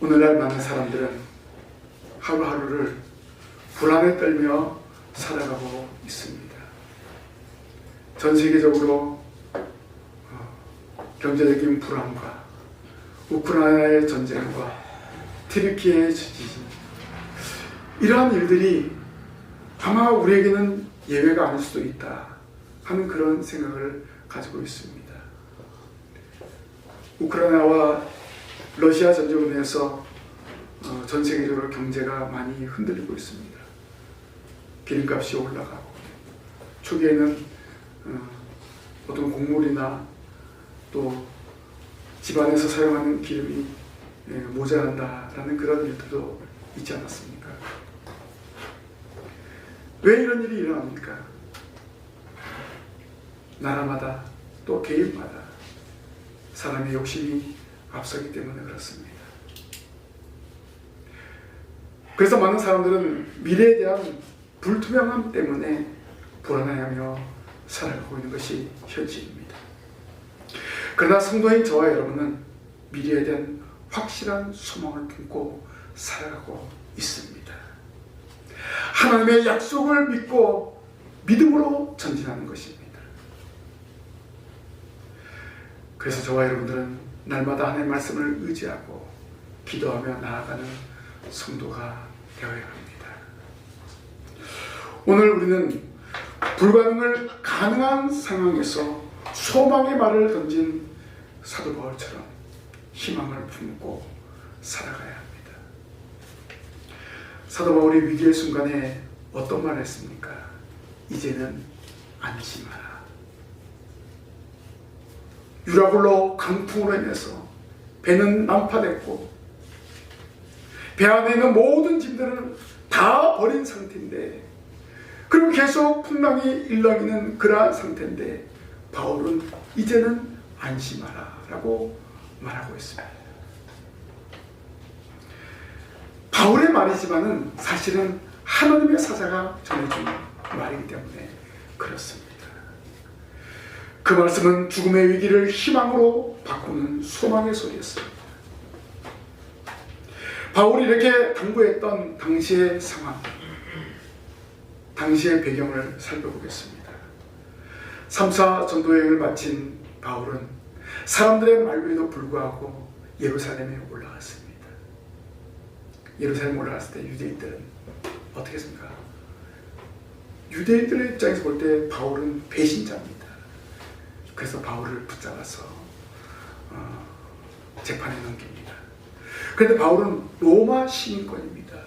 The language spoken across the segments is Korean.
오늘날 많은 사람들은 하루하루를 불안에 떨며 살아가고 있습니다. 전 세계적으로 경제적인 불안과 우크라이나의 전쟁과 튀르키예의 지진, 이러한 일들이 아마 우리에게는 예외가 아닐 수도 있다 하는 그런 생각을 가지고 있습니다. 우크라이나와 러시아 전쟁으로 인해서 전 세계적으로 경제가 많이 흔들리고 있습니다. 기름값이 올라가고, 초기에는 어떤 곡물이나 또 집안에서 사용하는 기름이 모자란다라는 그런 일들도 있지 않았습니까? 왜 이런 일이 일어납니까? 나라마다 또 개인마다 사람의 욕심이 앞서기 때문에 그렇습니다. 그래서 많은 사람들은 미래에 대한 불투명함 때문에 불안해하며 살아가고 있는 것이 현실입니다. 그러나 성도인 저와 여러분은 미래에 대한 확실한 소망을 품고 살아가고 있습니다. 하나님의 약속을 믿고 믿음으로 전진하는 것입니다. 그래서 저와 여러분들은 날마다 하나님의 말씀을 의지하고 기도하며 나아가는 성도가 되어야 합니다. 오늘 우리는 불가능을 가능한 상황에서 소망의 말을 던진 사도 바울처럼 희망을 품고 살아가야 합니다. 사도 바울이 위기의 순간에 어떤 말을 했습니까? 이제는 안심하라. 유라굴로 강풍으로 인해서 배는 난파됐고 배 안에 있는 모든 짐들을 다 버린 상태인데, 그리고 계속 풍랑이 일렁이는 그러한 상태인데 바울은 이제는 안심하라 라고 말하고 있습니다. 바울의 말이지만은 사실은 하나님의 사자가 전해준 말이기 때문에 그렇습니다. 그 말씀은 죽음의 위기를 희망으로 바꾸는 소망의 소리였습니다. 바울이 이렇게 당부했던 당시의 상황, 당시의 배경을 살펴보겠습니다. 3차 전도여행을 마친 바울은 사람들의 말에도 불구하고 예루살렘에 올라갔습니다. 예루살렘에 올라갔을 때 유대인들은 어떻게 했습니까? 유대인들의 입장에서 볼 때 바울은 배신자입니다. 그래서 바울을 붙잡아서 재판에 넘깁니다. 그런데 바울은 로마 시민권입니다.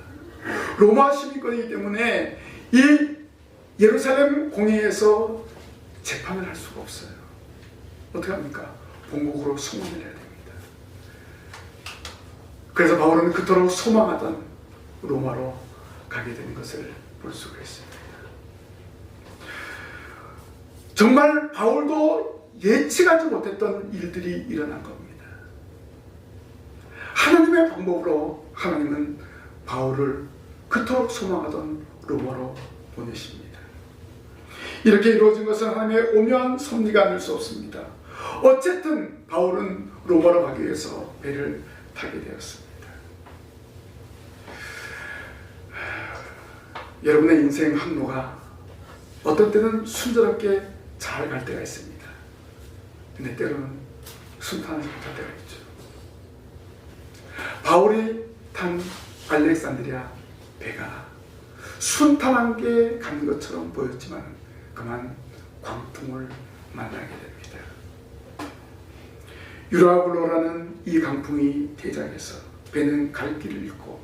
로마 시민권이기 때문에 이 예루살렘 공회에서 재판을 할 수가 없어요. 어떻게 합니까? 본국으로 송환을 해야 됩니다. 그래서 바울은 그토록 소망하던 로마로 가게 된 것을 볼 수가 있습니다. 정말 바울도 예측하지 못했던 일들이 일어난 겁니다. 하나님의 방법으로 하나님은 바울을 그토록 소망하던 로마로 보내십니다. 이렇게 이루어진 것은 하나님의 오묘한 섭리가 아닐 수 없습니다. 어쨌든 바울은 로마로 가기 위해서 배를 타게 되었습니다. 여러분의 인생 항로가 어떤 때는 순조롭게 잘 갈 때가 있습니다. 근데 때로는 순탄하지 못할 때가 있죠. 바울이 탄 알렉산드리아 배가 순탄하게 가는 것처럼 보였지만 그만 광풍을 만나게 됩니다. 유라굴로라는 이 강풍이 대작해서 배는 갈 길을 잃고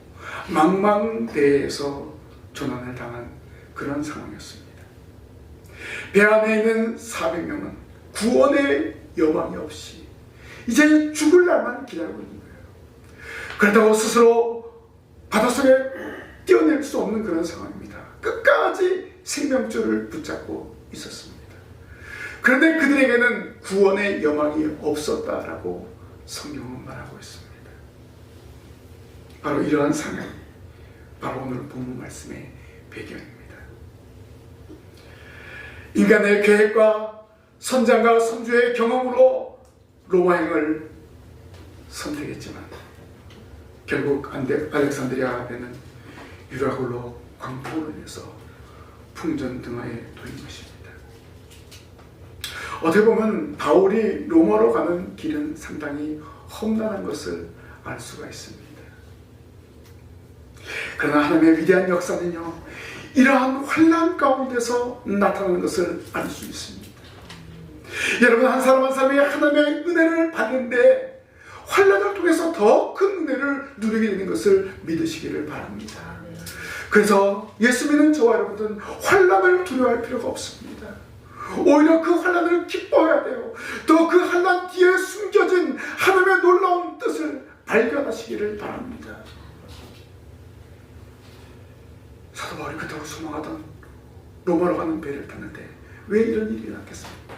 망망대해에서 조난을 당한 그런 상황이었습니다. 배 안에 있는 400명은 구원의 여망이 없이 이제 죽을 날만 기다리고 있는 거예요. 그렇다고 스스로 바닷속에 뛰어낼 수 없는 그런 상황입니다. 끝까지 생명줄을 붙잡고 있었습니다. 그런데 그들에게는 구원의 여망이 없었다라고 성경은 말하고 있습니다. 바로 이러한 상황이 바로 오늘 본문 말씀의 배경입니다. 인간의 계획과 선장과 선주의 경험으로 로마행을 선택했지만 결국 알렉산드리아에는 유라굴로 광풍으로 인해서 풍전등화에 놓인 것입니다. 어떻게 보면 바울이 로마로 가는 길은 상당히 험난한 것을 알 수가 있습니다. 그러나 하나님의 위대한 역사는요, 이러한 환난 가운데서 나타나는 것을 알 수 있습니다. 여러분, 한 사람 한 사람이 하나님의 은혜를 받는데 환난을 통해서 더 큰 은혜를 누리게 되는 것을 믿으시기를 바랍니다. 그래서 예수 믿는 저와 여러분들은 환난을 두려워할 필요가 없습니다. 오히려 그 환난을 기뻐해야 돼요. 또 그 환난 뒤에 숨겨진 하나님의 놀라운 뜻을 발견하시기를 바랍니다. 사도 바울이 그토록 소망하던 로마로 가는 배를 탔는데 왜 이런 일이 일어났겠습니까?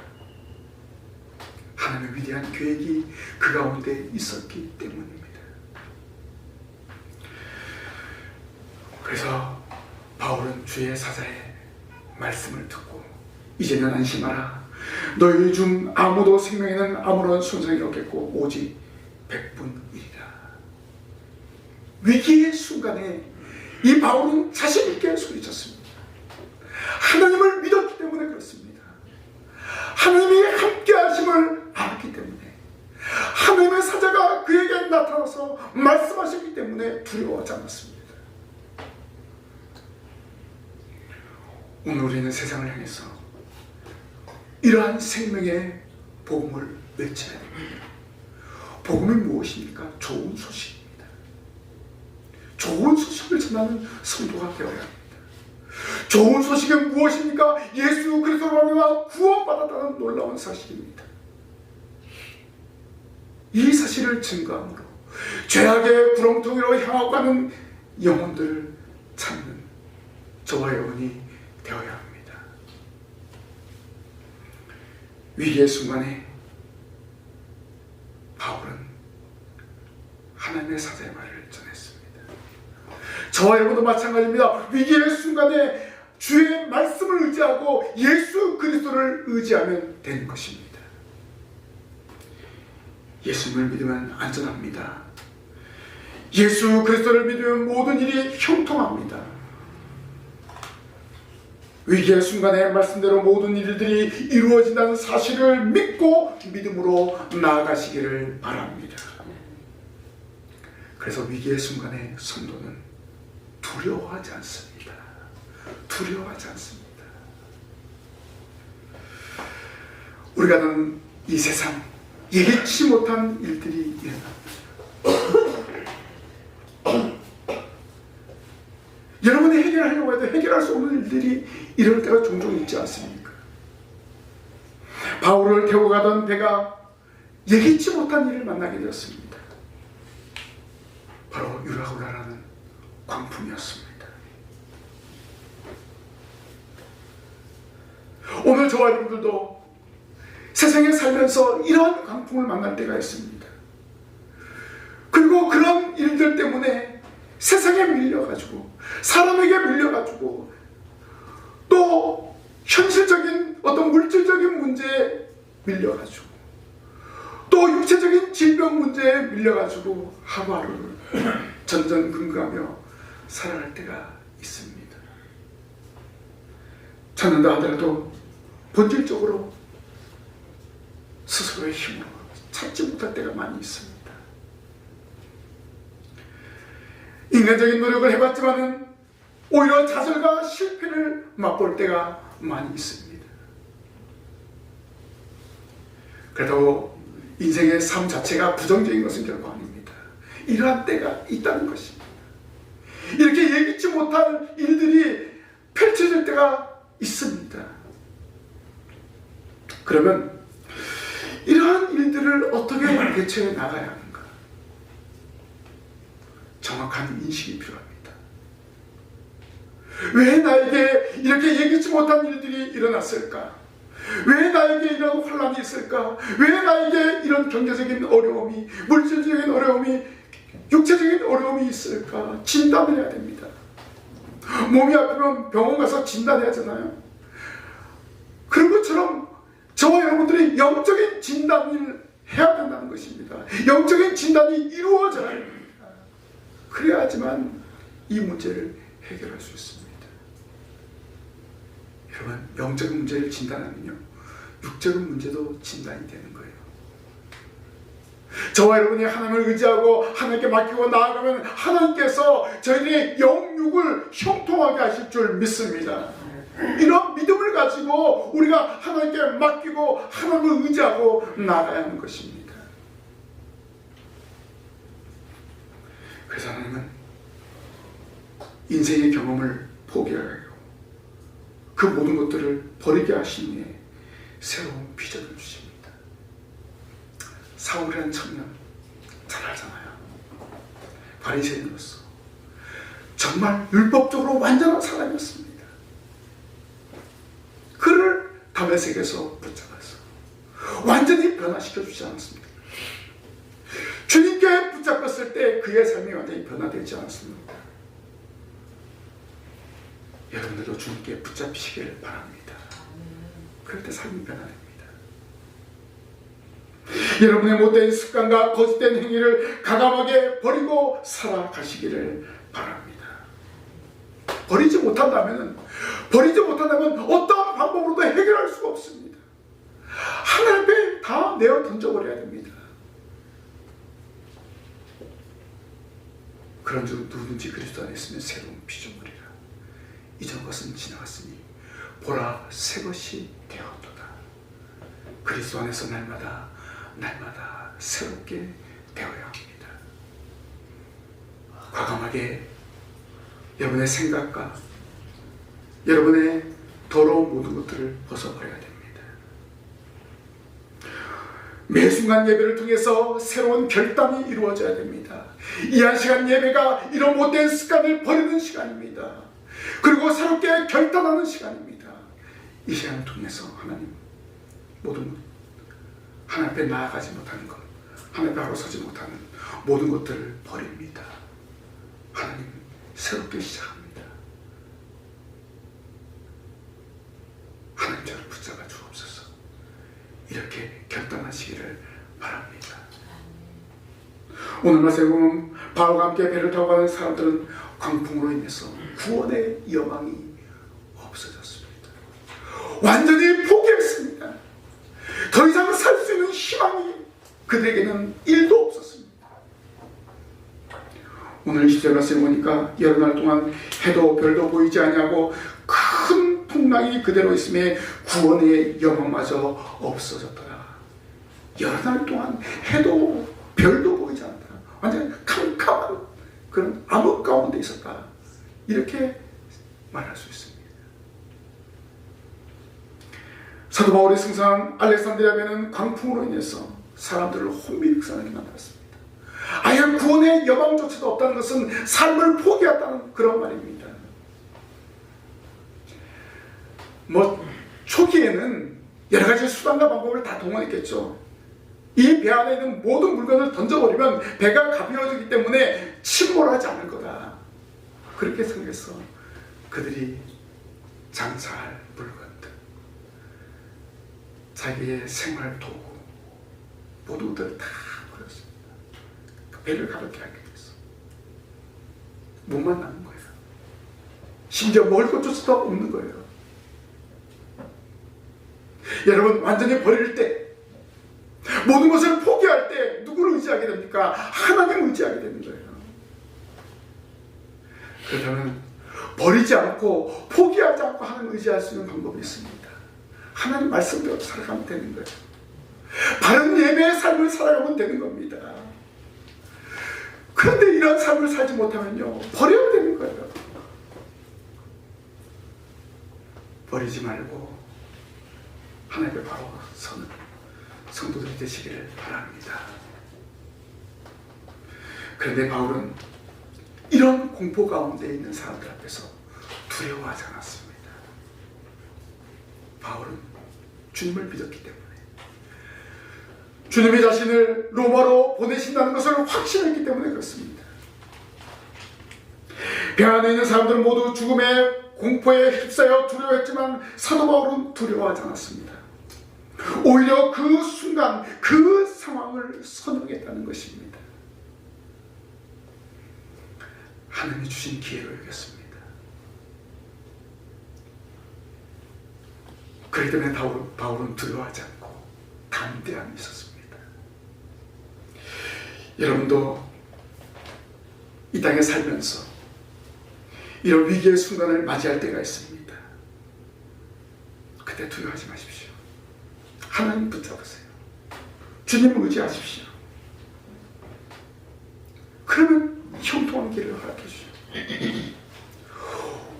하나님의 위대한 계획이 그 가운데 있었기 때문입니다. 그래서 바울은 주의 사자의 말씀을 듣고 이제는 안심하라. 너희 중 아무도 생명에는 아무런 손상이 없겠고 오직 100분이리라. 위기의 순간에 이 바울은 자신 있게 소리쳤습니다. 하나님을 믿었기 때문에 그렇습니다. 하나님이 함께 하심을 알았기 때문에, 하나님의 사자가 그에게 나타나서 말씀하셨기 때문에 두려워하지 않았습니다. 오늘 우리는 세상을 향해서 이러한 생명의 복음을 외쳐야 됩니다. 복음이 무엇입니까? 좋은 소식입니다. 좋은 소식을 전하는 성도가 되어야 합니다. 좋은 소식은 무엇입니까? 예수 그리스도로 말미암아 구원받았다는 놀라운 사실입니다. 이 사실을 증거함으로 죄악의 구렁텅이로 향하고 가는 영혼들을 찾는 저와 여러분이 되어야 합니다. 위기의 순간에 바울은 하나님의 사자의 말을 전했습니다. 저와 여러분도 마찬가지입니다. 위기의 순간에 주의 말씀을 의지하고 예수 그리스도를 의지하면 되는 것입니다. 예수님을 믿으면 안전합니다. 예수 그리스도를 믿으면 모든 일이 형통합니다. 위기의 순간에 말씀대로 모든 일들이 이루어진다는 사실을 믿고 믿음으로 나아가시기를 바랍니다. 그래서 위기의 순간에 성도는 두려워하지 않습니다. 두려워하지 않습니다. 우리가 사는 이 세상, 예기치 못한 일들이 일어납니다. 여러분이 해결하려고 해도 해결할 수 없는 일들이 이럴 때가 종종 있지 않습니까? 바울을 태우고 가던 배가 예기치 못한 일을 만나게 되었습니다. 바로 유라굴라라는 광풍이었습니다. 오늘 저와 여러분들도 세상에 살면서 이런 광풍을 만날 때가 있습니다. 그리고 그런 일들 때문에 세상에 밀려가지고, 사람에게 밀려가지고, 또 현실적인 어떤 물질적인 문제에 밀려가지고, 또 육체적인 질병 문제에 밀려가지고 하루하루를 전전긍긍하며 살아갈 때가 있습니다. 찾는다 하더라도 본질적으로 스스로의 힘으로 찾지 못할 때가 많이 있습니다. 인간적인 노력을 해봤지만은 오히려 좌절과 실패를 맛볼 때가 많이 있습니다. 그렇다고 인생의 삶 자체가 부정적인 것은 결코 아닙니다. 이러한 때가 있다는 것입니다. 이렇게 예기치 못한 일들이 펼쳐질 때가 있습니다. 그러면 이러한 일들을 어떻게 대처해 나가야 하는가? 정확한 인식이 필요합니다. 왜 나에게 이렇게 예기치 못한 일들이 일어났을까? 왜 나에게 이런 혼란이 있을까? 왜 나에게 이런 경제적인 어려움이, 물질적인 어려움이, 육체적인 어려움이 있을까? 진단을 해야 됩니다. 몸이 아프면 병원 가서 진단해야 하잖아요. 그런 것처럼 저와 여러분들이 영적인 진단을 해야 된다는 것입니다. 영적인 진단이 이루어져야 합니다. 그래야지만 이 문제를 해결할 수 있습니다. 여러분, 영적인 문제를 진단하면요, 육적인 문제도 진단이 되는 거예요. 저와 여러분이 하나님을 의지하고 하나님께 맡기고 나아가면 하나님께서 저희들의 영육을 형통하게 하실 줄 믿습니다. 이런 믿음을 가지고 우리가 하나님께 맡기고 하나님을 의지하고 나아가야 하는 것입니다. 그래서 하나님은 인생의 경험을 포기하고 그 모든 것들을 버리게 하신 후에 새로운 비전을 주십니다. 사울이라는 청년 잘 알잖아요. 바리새인으로서 정말 율법적으로 완전한 사람이었습니다. 그를 다메섹에서 붙잡아서 완전히 변화시켜 주지 않았습니다. 주님께 붙잡혔을 때 그의 삶이 완전히 변화되지 않았습니다. 여러분들도 주님께 붙잡히시길 바랍니다. 그럴 때 삶이 변화됩니다. 여러분의 못된 습관과 거짓된 행위를 과감하게 버리고 살아가시기를 바랍니다. 버리지 못한다면 어떠한 방법으로도 해결할 수가 없습니다. 하나님 앞에 다 내어 던져버려야 됩니다. 그런 중 누구든지 그리스도 안에 있으면 새로운 피조물이라. 이전 것은 지나갔으니 보라 새 것이 되었도다. 그리스도 안에서 날마다 새롭게 되어야 합니다. 과감하게 여러분의 생각과 여러분의 더러운 모든 것들을 벗어버려야 됩니다. 매 순간 예배를 통해서 새로운 결단이 이루어져야 됩니다. 이 한 시간 예배가 이런 못된 습관을 버리는 시간입니다. 그리고 새롭게 결단하는 시간입니다. 이 시간을 통해서 하나님 모든 것, 하나님 앞에 나아가지 못하는 것, 하나님 앞에 서지 못하는 모든 것들을 버립니다. 하나님 새롭게 시작합니다. 하나님 저를 붙잡아 주옵소서. 이렇게 결단하시기를 바랍니다. 오늘 말씀에 보면 바울과 함께 배를 타고 가는 사람들은 광풍으로 인해서 구원의 여망이 없어졌습니다. 완전히 포기했습니다. 더 이상 살 수 있는 희망이 그들에게는 1도 없었습니다. 오늘 20절 말씀에 보니까 여러 날 동안 해도 별도 보이지 아니하고 큰 풍랑이 그대로 있음에 구원의 여망마저 없어졌더라. 여러 날 동안 해도 별도 보이지 않다. 완전 캄캄한 그런 암흑 가운데 있었다. 이렇게 말할 수 있습니다. 사도 바울이 승선한 알렉산드리아에는 광풍으로 인해서 사람들을 혼미백산하게 만들었습니다. 아예 구원의 여망조차도 없다는 것은 삶을 포기했다는 그런 말입니다. 초기에는 여러 가지 수단과 방법을 다 동원했겠죠. 이 배 안에 있는 모든 물건을 던져버리면 배가 가벼워지기 때문에 침몰하지 않을 거다. 그렇게 생각해서 그들이 장사할 물건들, 자기의 생활 도구, 모든 것들을 다 버렸습니다. 그 배를 가볍게 하기 위해서. 몸만 남은 거예요. 심지어 먹을 것조차도 없는 거예요. 여러분, 완전히 버릴 때, 모든 것을 포기할 때 누구를 의지하게 됩니까? 하나님을 의지하게 되는 거예요. 그렇다면 버리지 않고 포기하지 않고 하나님을 의지할 수 있는 방법이 있습니다. 하나님 말씀대로 살아가면 되는 거예요. 바른 예배의 삶을 살아가면 되는 겁니다. 그런데 이런 삶을 살지 못하면요, 버려야 되는 거예요. 버리지 말고 하나님께 바로 서는 성도들이 되시기를 바랍니다. 그런데 바울은 이런 공포 가운데 있는 사람들 앞에서 두려워하지 않았습니다. 바울은 주님을 믿었기 때문에, 주님이 자신을 로마로 보내신다는 것을 확신했기 때문에 그렇습니다. 배 안에 있는 사람들은 모두 죽음의 공포에 휩싸여 두려워했지만 사도 바울은 두려워하지 않았습니다. 오히려 그 순간 그 상황을 선택했다는 것입니다. 하나님이 주신 기회로 여겼습니다. 그렇기 때문에 바울은 두려워하지 않고 담대함이 있었습니다. 여러분도 이 땅에 살면서 이런 위기의 순간을 맞이할 때가 있습니다. 그때 두려워하지 마십시오. 하나님 붙잡으세요. 주님을 의지하십시오. 그러면 형통한 길을 허락해 주시오.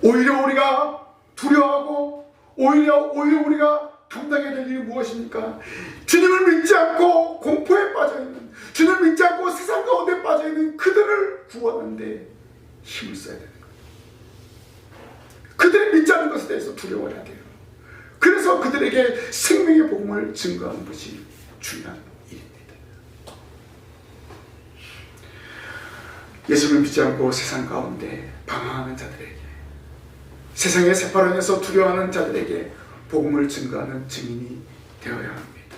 오히려 우리가 두려워하고 오히려 우리가 감당해야 될 일이 무엇입니까? 주님을 믿지 않고 공포에 빠져있는, 주님을 믿지 않고 세상 가운데 빠져있는 그들을 구원하는데 힘을 써야 되는 거예요. 그들이 믿지 않는 것에 대해서 두려워해야 돼요. 그래서 그들에게 생명의 복음을 증거하는 것이 중요한 일입니다. 예수를 믿지 않고 세상 가운데 방황하는 자들에게, 세상의 새파란에서 두려워하는 자들에게 복음을 증거하는 증인이 되어야 합니다.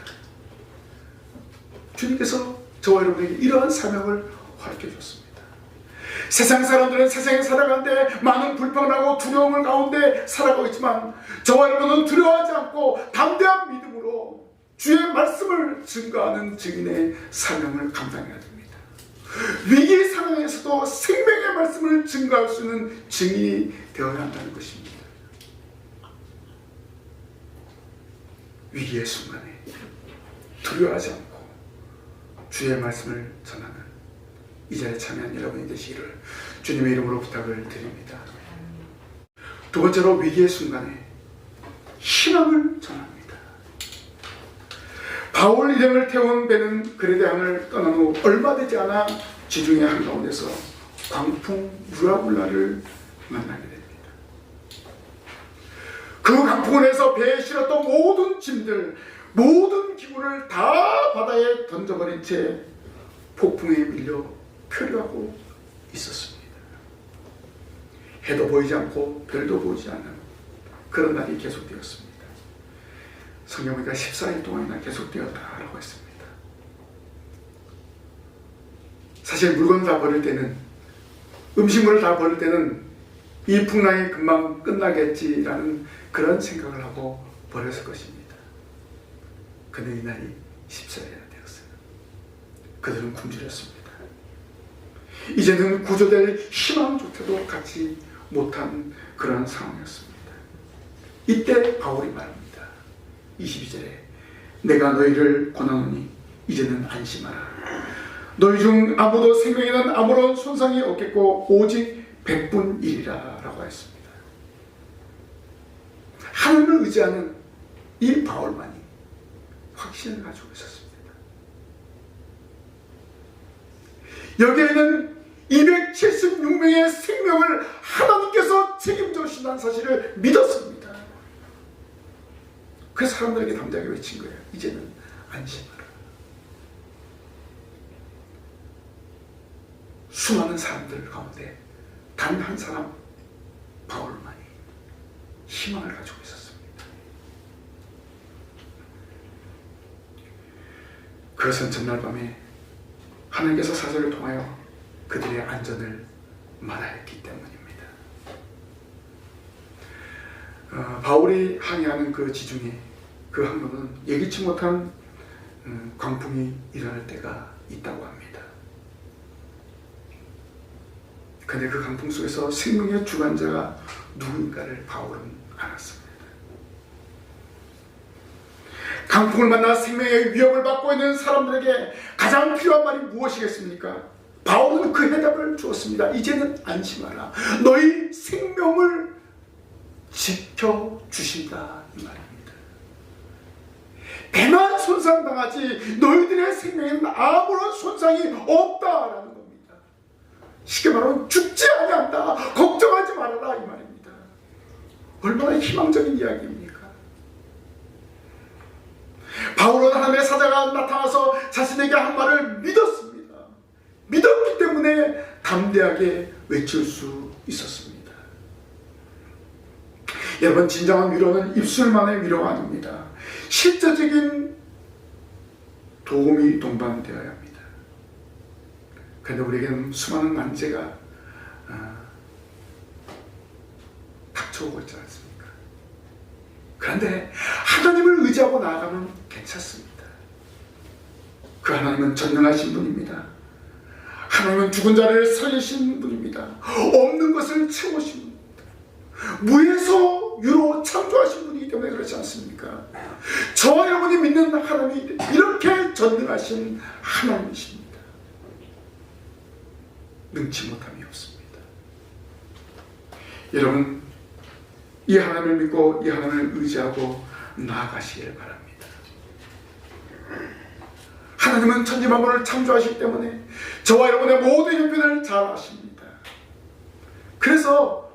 주님께서 저와 여러분에게 이러한 사명을 허락해 줬습니다. 세상 사람들은 세상에 살아가는데 많은 불평하고 두려움을 가운데 살아가고 있지만 저와 여러분은 두려워하지 않고 담대한 믿음으로 주의 말씀을 증거하는 증인의 사명을 감당해야 됩니다. 위기 상황에서도 생명의 말씀을 증거할 수 있는 증인이 되어야 한다는 것입니다. 위기의 순간에 두려워하지 않고 주의 말씀을 전하는 이 자리에 참여한 여러분이 되시기를 주님의 이름으로 부탁을 드립니다. 두 번째로 위기의 순간에 희망을 전합니다. 바울 일행을 태운 배는 그레데항을 떠난 후 얼마 되지 않아 지중해 한가운데서 광풍 유라굴라를 만나게 됩니다. 그 강풍에서 배에 실었던 모든 짐들, 모든 기구를 다 바다에 던져버린 채 폭풍에 밀려 표류하고 있었습니다. 해도 보이지 않고 별도 보이지 않는 그런 날이 계속되었습니다. 성경 보니까 14일 동안이나 계속되었다라고 했습니다. 사실 물건을 다 버릴 때는, 음식물을 다 버릴 때는 이 풍랑이 금방 끝나겠지라는 그런 생각을 하고 버렸을 것입니다. 그런데 이날이 14일이나 되었어요. 그들은 굶주렸습니다. 이제는 구조될 희망조차도 갖지 못한 그런 상황이었습니다. 이때 바울이 말합니다. 22절에 내가 너희를 권하노니 이제는 안심하라. 너희 중 아무도 생명에는 아무런 손상이 없겠고 오직 100분 1이라 라고 했습니다. 하나님을 의지하는 이 바울만이 확신을 가지고 있었습니다. 여기에는 276명의 생명을 하나님께서 책임져 주신다는 사실을 믿었습니다. 그래서 사람들에게 담대하게 외친 거예요. 이제는 안심하라. 수많은 사람들 가운데 단 한 사람 바울만이 희망을 가지고 있었습니다. 그것은 전날 밤에 하나님께서 사자를 통하여 그들의 안전을 말하였기 때문입니다. 바울이 항해하는 그 지중해, 그 항로는 예기치 못한 광풍이 일어날 때가 있다고 합니다. 그런데 그 강풍 속에서 생명의 주관자가 누군가를 바울은 알았습니다. 강풍을 만나 생명의 위협을 받고 있는 사람들에게 가장 필요한 말이 무엇이겠습니까? 바울은 그 해답을 주었습니다. 이제는 안심하라. 너희 생명을 지켜주신다 이 말입니다. 배만 손상당하지 너희들의 생명에는 아무런 손상이 없다라는 겁니다. 쉽게 말하면 죽지 아니한다. 걱정하지 말아라 이 말입니다. 얼마나 희망적인 이야기입니까? 바울은 하나님의 사자가 나타나서 자신에게 한 말을 믿었습니다. 믿었기 때문에 담대하게 외칠 수 있었습니다. 여러분, 진정한 위로는 입술만의 위로가 아닙니다. 실제적인 도움이 동반되어야 합니다. 그런데 우리에게는 수많은 난제가 닥쳐오고 있지 않습니까? 그런데 하나님을 의지하고 나아가면 괜찮습니다. 그 하나님은 전능하신 분입니다. 하나님은 죽은 자를 살리신 분입니다. 없는 것을 채우신 분입니다. 무에서 유로 창조하신 분이기 때문에 그렇지 않습니까? 저와 여러분이 믿는 하나님이 이렇게 전능하신 하나님이십니다. 능치 못함이 없습니다. 여러분, 이 하나님을 믿고 이 하나님을 의지하고 나아가시길 바랍니다. 하나님은 천지만물을 창조하시기 때문에 저와 여러분의 모든 형편을 잘 아십니다. 그래서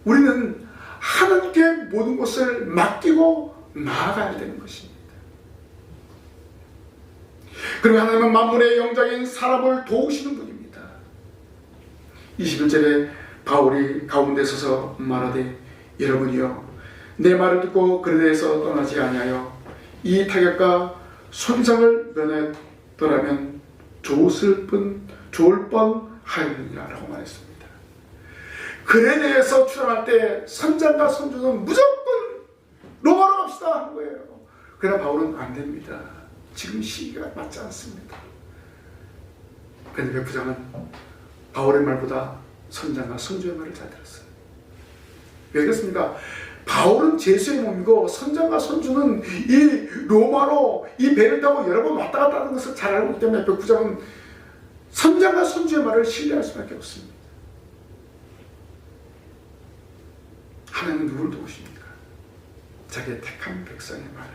우리는 하나님께 모든 것을 맡기고 나아가야 되는 것입니다. 그리고 하나님은 만물의 영장인 사람을 도우시는 분입니다. 21절에 바울이 가운데 서서 말하되 여러분이여 내 말을 듣고 그에 대해서 떠나지 아니하여 이 타격과 손상을 면하였더라면 좋을 뻔하였느니라 라고 말했습니다. 글에 대해서 출항할 때 선장과 선주는 무조건 로마로 갑시다 한 거예요. 그러나 바울은 안 됩니다. 지금 시기가 맞지 않습니다. 그런데 백부장은 바울의 말보다 선장과 선주의 말을 잘 들었어요. 왜 그렇습니까? 바울은 제수의 몸이고 선장과 선주는 이 로마로 이 배를 타고 여러 번 왔다 갔다 하는 것을 잘 알고 있기 때문에 백부장은 선장과 선주의 말을 신뢰할 수밖에 없습니다. 하나님은 누구를 도우십니까? 자기의 택한 백성의 말을,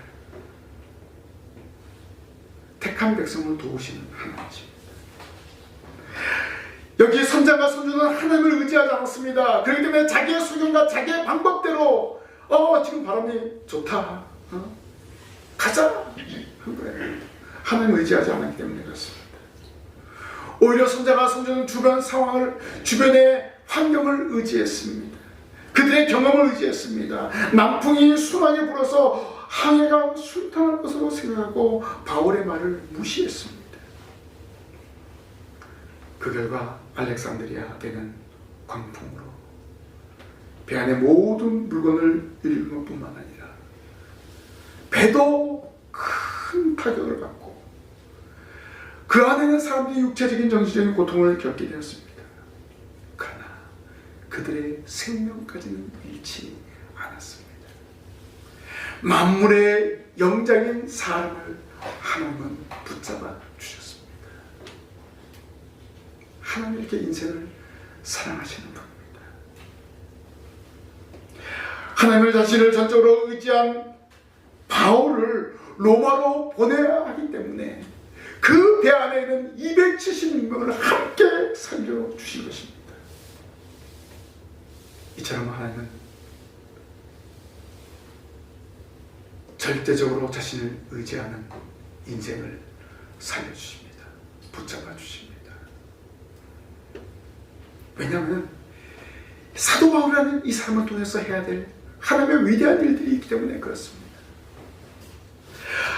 택한 백성을 도우시는 하나님이십니다. 여기 선장과 선주는 하나님을 의지하지 않았습니다. 그렇기 때문에 자기의 수견과 자기의 방법대로 지금 바람이 좋다, 가자 한 거예요. 하나님을 의지하지 않았기 때문에 그렇습니다. 오히려 선장과 선주는 주변 상황을, 주변의 환경을 의지했습니다. 그들의 경험을 의지했습니다. 남풍이 순하게 불어서 항해가 순탄할 것으로 생각하고 바울의 말을 무시했습니다. 그 결과 알렉산드리아 배는 광풍으로 배 안의 모든 물건을 잃은 것뿐만 아니라 배도 큰 타격을 받고 그 안에 있는 사람들이 육체적인 정신적인 고통을 겪게 되었습니다. 그러나 그들의 생명까지는 잃지 않았습니다. 만물의 영장인 사람을 하나님은 붙잡아 주셨습니다. 하나님 이렇게 인생을 사랑하시는 분입니다. 하나님을 자신을 전적으로 의지한 바울을 로마로 보내야 하기 때문에 그 배 안에 있는 276명을 함께 살려주신 것입니다. 이처럼 하나님은 절대적으로 자신을 의지하는 인생을 살려주십니다. 붙잡아 주십니다. 왜냐하면 사도 바울이라는 이 사람을 통해서 해야 될 하나님의 위대한 일들이 있기 때문에 그렇습니다.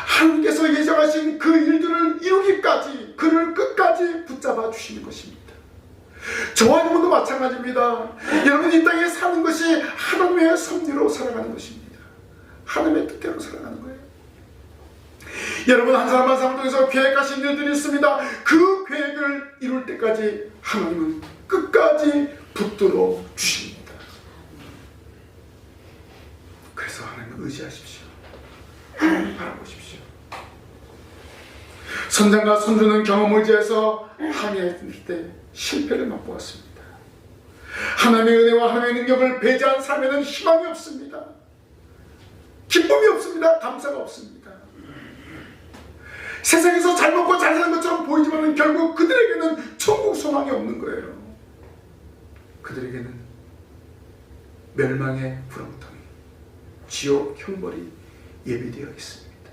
하나님께서 예정하신 그 일들을 이루기까지 그를 끝까지 붙잡아 주시는 것입니다. 저와 여러분도 마찬가지입니다. 여러분 이 땅에 사는 것이 하나님의 섭리로 살아가는 것입니다. 하나님의 뜻대로 살아가는 거예요. 여러분 한 사람 한 사람 통해서 계획하신 일들이 있습니다. 그 계획을 이룰 때까지 하나님은 끝까지 붙들어 주십니다. 그래서 하나님을 의지하십시오. 하나님을 바라보십시오. 선장과 선주는 경험을 의지해서 항해했을 때 실패를 맛보았습니다. 하나님의 은혜와 하나님의 능력을 배제한 삶에는 희망이 없습니다. 기쁨이 없습니다. 감사가 없습니다. 세상에서 잘 먹고 잘 사는 것처럼 보이지만 결국 그들에게는 천국 소망이 없는 거예요. 그들에게는 멸망의 구렁텅이, 지옥 형벌이 예비되어 있습니다.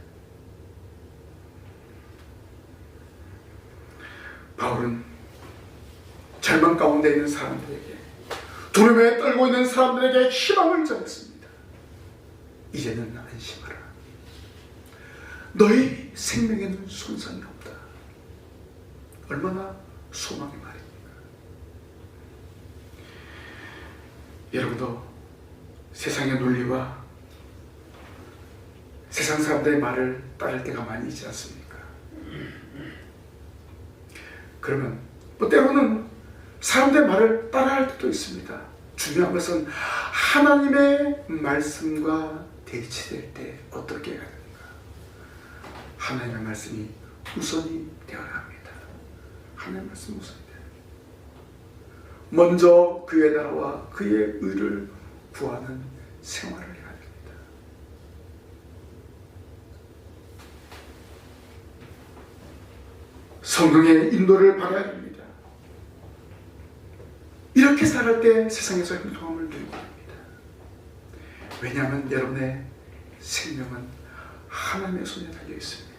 바울은 절망 가운데 있는 사람들에게, 두려움에 떨고 있는 사람들에게 희망을 전했습니다. 이제는 안심하라. 너희 생명에는 손상이 없다. 얼마나 소망의 말입니까? 여러분도 세상의 논리와 세상 사람들의 말을 따를 때가 많이 있지 않습니까? 그러면 뭐 때로는 사람들의 말을 따라할 때도 있습니다. 중요한 것은 하나님의 말씀과 대치될 때 어떻게 해야 되는가? 하나님의 말씀이 우선이 되어야 합니다. 하나님의 말씀 우선이 되어야 합니다. 먼저 그의 나라와 그의 의를 구하는 생활을 해야 됩니다. 성령의 인도를 받아야 됩니다. 이렇게 살할 때 세상에서 행복함을 누리게 됩니다. 왜냐하면 여러분의 생명은 하나님의 손에 달려 있습니다.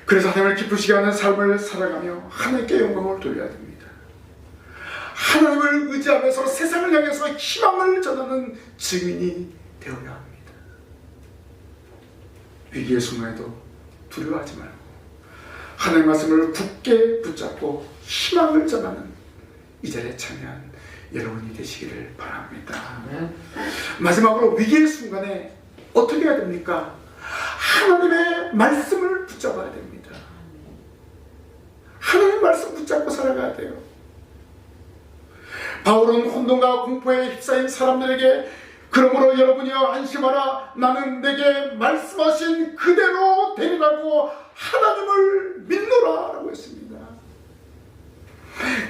그래서 하나님을 기쁘시게 하는 삶을 살아가며 하나님께 영광을 돌려야 됩니다. 하나님을 의지하면서 세상을 향해서 희망을 전하는 증인이 되어야 합니다. 위기의 순간에도 두려워하지 말고 하나님의 말씀을 굳게 붙잡고 희망을 전하는 이 자리에 참여한 여러분이 되시기를 바랍니다. 마지막으로 위기의 순간에 어떻게 해야 됩니까? 하나님의 말씀을 붙잡아야 됩니다. 하나님의 말씀 붙잡고 살아가야 돼요. 바울은 혼돈과 공포에 휩싸인 사람들에게 그러므로 여러분이여 안심하라. 나는 내게 말씀하신 그대로 되리라고 하나님을 믿노라 라고 했습니다.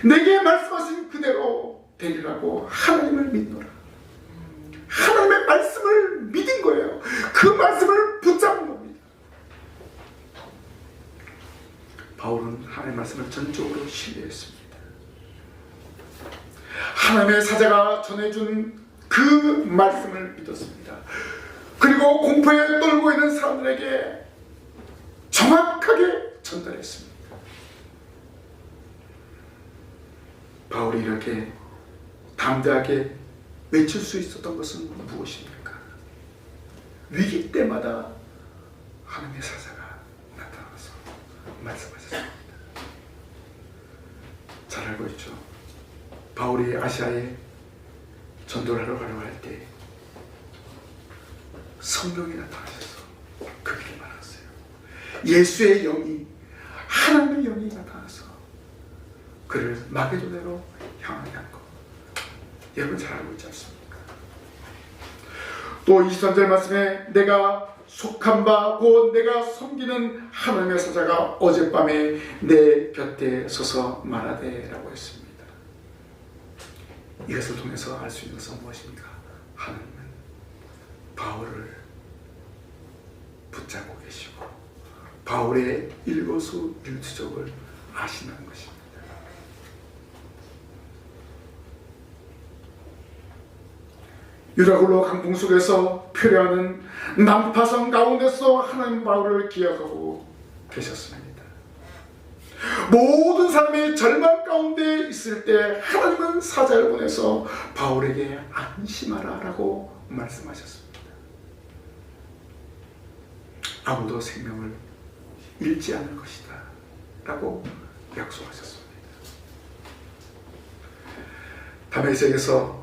내게 말씀하신 그대로 되리라고 하나님을 믿노라. 하나님의 말씀을 믿은 거예요. 그 말씀을 붙잡은 겁니다. 바울은 하나님의 말씀을 전적으로 신뢰했습니다. 하나님의 사자가 전해준 그 말씀을 믿었습니다. 그리고 공포에 떨고 있는 사람들에게 정확하게 전달했습니다. 바울이 이렇게 담대하게 외칠 수 있었던 것은 무엇입니까? 위기 때마다 하나님의 사자가 나타나서 말씀하셨습니다. 잘 알고 있죠. 바울이 아시아에 전도를 하러 가려고 할 때 성령이 나타나셔서 그 길을 말았어요. 예수의 영이, 하나님의 영이 나타나서 그를 마게도네로 향하게 한 것, 여러분 잘 알고 있지 않습니까? 또 23절 말씀에 내가 속한 바 곧 내가 섬기는 하나님의 사자가 어젯밤에 내 곁에 서서 말하되 라고 했습니다. 이것을 통해서 알 수 있는 것은 무엇입니까? 하나님은 바울을 붙잡고 계시고 바울의 일거수일투족을 아신다는 것입니다. 유라굴로 강풍 속에서 표류하는 난파선 가운데서 하나님 바울을 기억하고 계셨습니다. 모든 사람이 절망 가운데 있을 때 하나님은 사자를 보내서 바울에게 안심하라 라고 말씀하셨습니다. 아무도 생명을 잃지 않을 것이다 라고 약속하셨습니다. 다메섹에서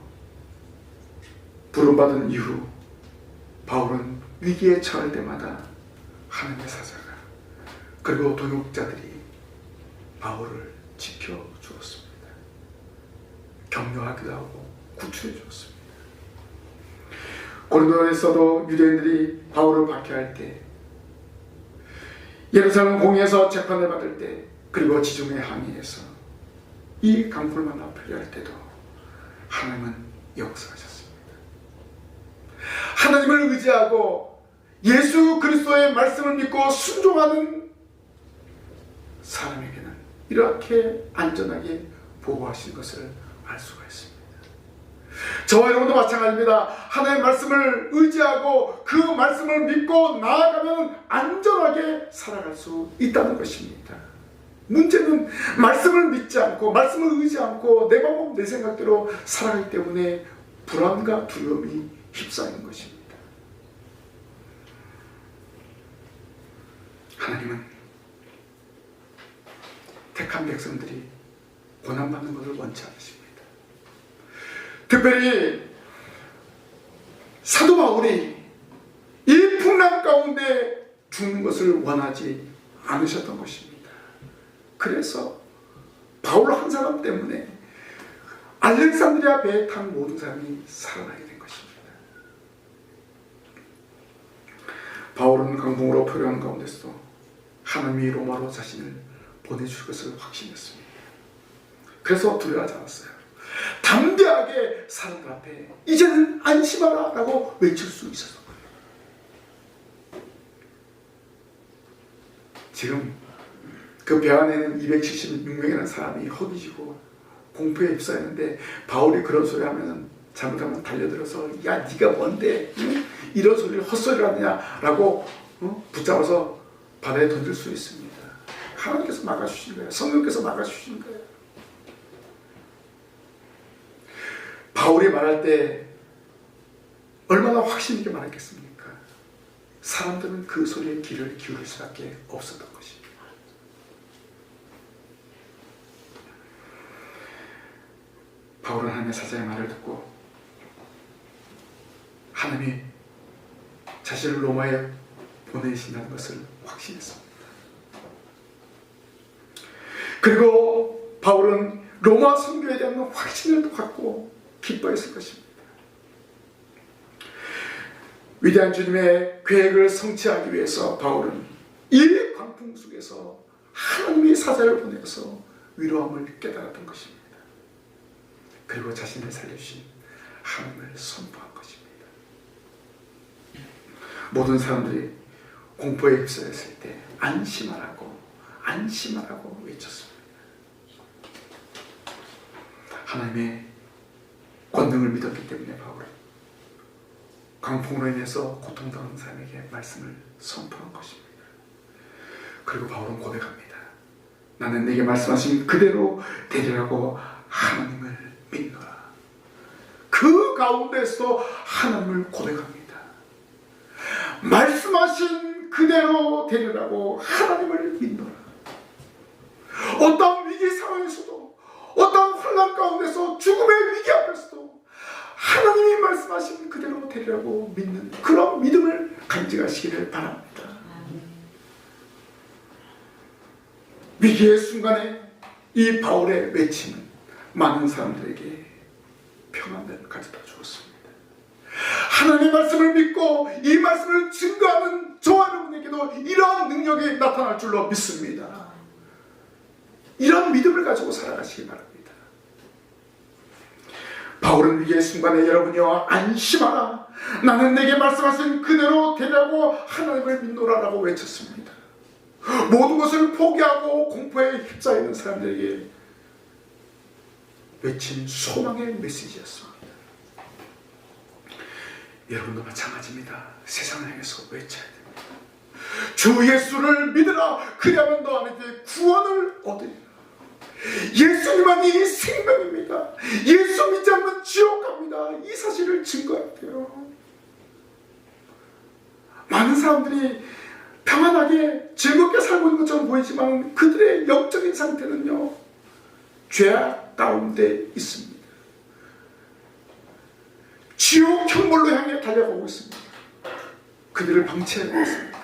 부름받은 이후 바울은 위기에 처할 때마다 하나님의 사자가 그리고 동역자들이 바울을 지켜주었습니다. 격려하기도 하고 구출해 주었습니다. 고린도에서도 유대인들이 바울을 박해할 때, 예루살렘 공의에서 재판을 받을 때, 그리고 지중해 항해에서 이 강불 만나 표류할 때도 하나님은 역사하셨습니다. 하나님을 의지하고 예수 그리스도의 말씀을 믿고 순종하는 사람에게는 이렇게 안전하게 보호하신 것을 알 수가 있습니다. 저와 여러분도 마찬가지입니다. 하나님의 말씀을 의지하고 그 말씀을 믿고 나아가면 안전하게 살아갈 수 있다는 것입니다. 문제는 말씀을 믿지 않고 말씀을 의지 않고 내 방법 내 생각대로 살아가기 때문에 불안과 두려움이 휩싸이는 것입니다. 하나님은 택한 백성들이 고난받는 것을 원치 않으십니다. 특별히 특별히 사도 바울이 이 풍랑 가운데 죽는 것을 원하지 않으셨던 것입니다. 그래서 바울 한 사람 때문에 알렉산드리아 배에 탄 모든 사람이 살아나게 된 것입니다. 바울은 강봉으로 표류하는 가운데서도 하나님이 로마로 자신을 보내줄 것을 확신했습니다. 그래서 두려워하지 않았어요. 담대하게 사람들 앞에 이제는 안심하라 라고 외칠 수 있었던 거예요. 지금 그 배 안에는 276명이라는 사람이 허기지고 공포에 휩싸였는데 바울이 그런 소리 하면 잘못하면 달려들어서 야 네가 뭔데 응? 이런 소리를 헛소리를 하느냐 라고 붙잡아서 바다에 던질 수 있습니다. 하나님께서 막아주신 거예요. 성령께서 막아주신 거예요. 바울이 말할 때 얼마나 확신 있게 말했겠습니까? 사람들은 그 소리에 귀를 기울일 수밖에 없었던 것입니다. 바울은 하나님의 사자의 말을 듣고 하나님이 자신을 로마에 보내신다는 것을 확신했습니다. 그리고 바울은 로마 선교에 대한 확신을 갖고 기뻐했을 것입니다. 위대한 주님의 계획을 성취하기 위해서 바울은 이 광풍 속에서 하나님의 사자를 보내서 위로함을 깨달았던 것입니다. 그리고 자신을 살려주신 하나님을 선포한 것입니다. 모든 사람들이 공포에 휩싸였을 때 안심하라고 외쳤습니다. 하나님의 권능을 믿었기 때문에 바울은 강풍으로 인해서 고통당하는 사람에게 말씀을 선포한 것입니다. 그리고 바울은 고백합니다. 나는 내게 말씀하신 그대로 되리라고 하나님을 믿노라. 그 가운데서 하나님을 고백합니다. 말씀하신 그대로 되리라고 하나님을 믿노라. 어떤 위기 상황에서도 어떤 환난 가운데서 죽음의 위기 앞에서도 하나님이 말씀하신 그대로 되리라고 믿는 그런 믿음을 간직하시기를 바랍니다. 위기의 순간에 이 바울의 외침은 많은 사람들에게 평안을 가져다 주었습니다. 하나님의 말씀을 믿고 이 말씀을 증거하는 저와 여러분에게도 이러한 능력이 나타날 줄로 믿습니다. 이런 믿음을 가지고 살아가시기 바랍니다. 바울은 위기의 순간에 여러분이여 안심하라. 나는 내게 말씀하신 그대로 되라고 하나님을 믿노라라고 외쳤습니다. 모든 것을 포기하고 공포에 휩싸여 있는 사람들에게 외친 소망의 메시지였습니다. 여러분도 마찬가지입니다. 세상을 향해서 외쳐야 됩니다. 주 예수를 믿으라. 그리하면 너 안에 구원을 얻으리라. 예수님만이 생명입니다. 예수 믿지 않으면 지옥 갑니다. 이 사실을 증거해야 돼요. 많은 사람들이 평안하게 즐겁게 살고 있는 것처럼 보이지만 그들의 영적인 상태는요, 죄악 가운데 있습니다. 지옥 형벌로 향해 달려가고 있습니다. 그들을 방치하고 있습니다.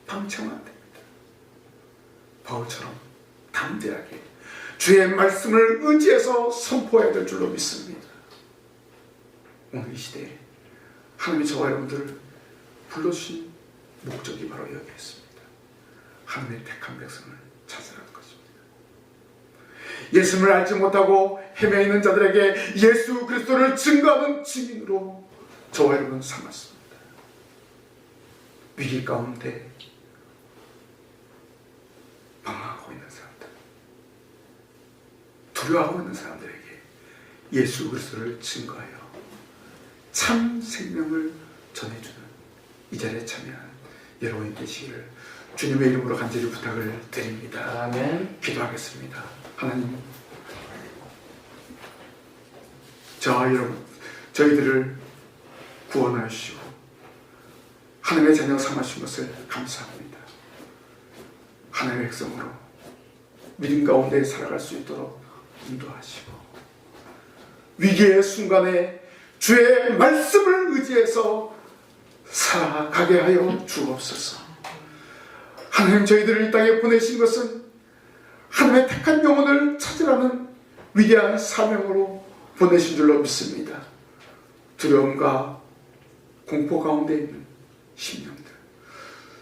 방치하면 안 됩니다. 바울처럼 담대하게 주의 말씀을 의지해서 선포해야 될 줄로 믿습니다. 오늘 이 시대에 하나님이 저와 여러분들을 불러주신 목적이 바로 여기에 있습니다. 하나님의 택한 백성을 찾으라는 것입니다. 예수님을 알지 못하고 헤매이는 자들에게 예수 그리스도를 증거하는 증인으로 저와 여러분 삼았습니다. 위기 가운데 방황하고 있는 사람들, 두려워하고 있는 사람들에게 예수 그리스도를 증거하여 참 생명을 전해주는 이 자리에 참여한 여러분이 되시기를 주님의 이름으로 간절히 부탁을 드립니다. 아멘. 기도하겠습니다. 하나님, 저와 여러분, 저희들을 구원하여 주시고 하나님의 자녀 삼으신 것을 감사합니다. 하나님의 백성으로 믿음 가운데 살아갈 수 있도록 인도하시고 위기의 순간에 주의 말씀을 의지해서 살아가게 하여 주옵소서. 하나님, 저희들을 이 땅에 보내신 것은 하나님의 택한 영혼을 찾으라는 위대한 사명으로 보내신 줄로 믿습니다. 두려움과 공포 가운데 있는 심령들,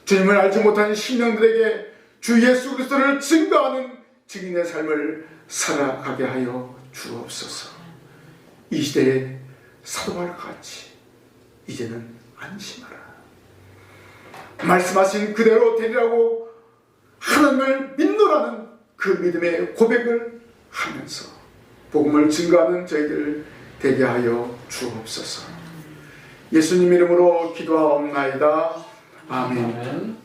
주님을 알지 못한 심령들에게 주 예수 그리스도를 증거하는 증인의 삶을 살아가게 하여 주옵소서. 이 시대에 사도 바울과 같이 이제는 안심하라, 말씀하신 그대로 되리라고 하나님을 믿노라는 그 믿음의 고백을 하면서 복음을 증거하는 저희들 되게 하여 주옵소서. 예수님 이름으로 기도하옵나이다. 아멘.